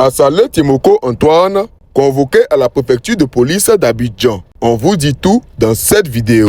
Assalé Timoko Antoine, convoqué à la préfecture de police d'Abidjan. On vous dit tout dans cette vidéo.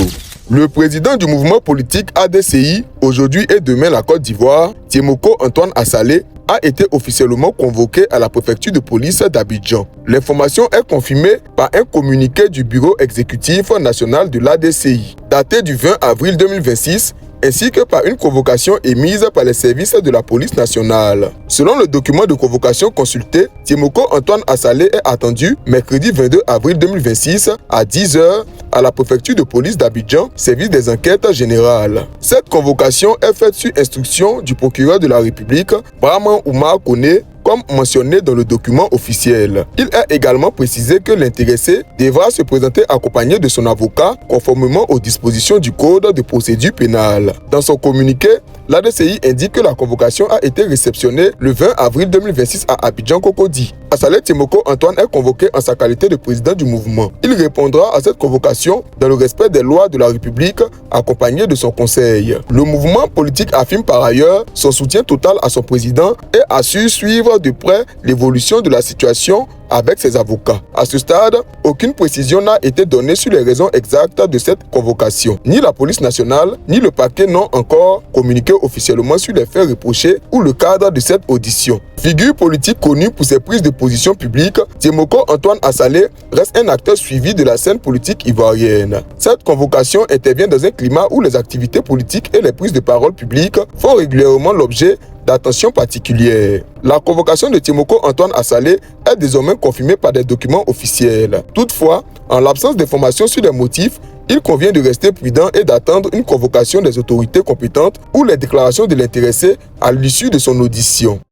Le président du mouvement politique ADCI, aujourd'hui et demain la Côte d'Ivoire, Timoko Antoine Assalé, a été officiellement convoqué à la préfecture de police d'Abidjan. L'information est confirmée par un communiqué du bureau exécutif national de l'ADCI, daté du 20 avril 2026, ainsi que par une convocation émise par les services de la police nationale. Selon le document de convocation consulté, Timoko Antoine Assalé est attendu mercredi 22 avril 2026 à 10 h à la préfecture de police d'Abidjan, service des enquêtes générales. Cette convocation est faite sur instruction du procureur de la République, Brahman Oumar Kone, comme mentionné dans le document officiel. Il est également précisé que l'intéressé devra se présenter accompagné de son avocat conformément aux dispositions du Code de procédure pénale. Dans son communiqué, l'ADCI indique que la convocation a été réceptionnée le 20 avril 2026 à Abidjan-Cocody. Assalé Timoko Antoine est convoqué en sa qualité de président du mouvement. Il répondra à cette convocation dans le respect des lois de la République, accompagné de son conseil. Le mouvement politique affirme par ailleurs son soutien total à son président et assure suivre de près l'évolution de la situation avec ses avocats. À ce stade, aucune précision n'a été donnée sur les raisons exactes de cette convocation. Ni la police nationale, ni le parquet n'ont encore communiqué officiellement sur les faits reprochés ou le cadre de cette audition. Figure politique connue pour ses prises de position publiques, Timoko Antoine Assalé reste un acteur suivi de la scène politique ivoirienne. Cette convocation intervient dans un climat où les activités politiques et les prises de parole publiques font régulièrement l'objet d'attention particulière. La convocation de Timoko Antoine Assalé est désormais confirmée par des documents officiels. Toutefois, en l'absence d'informations sur les motifs, il convient de rester prudent et d'attendre une convocation des autorités compétentes ou les déclarations de l'intéressé à l'issue de son audition.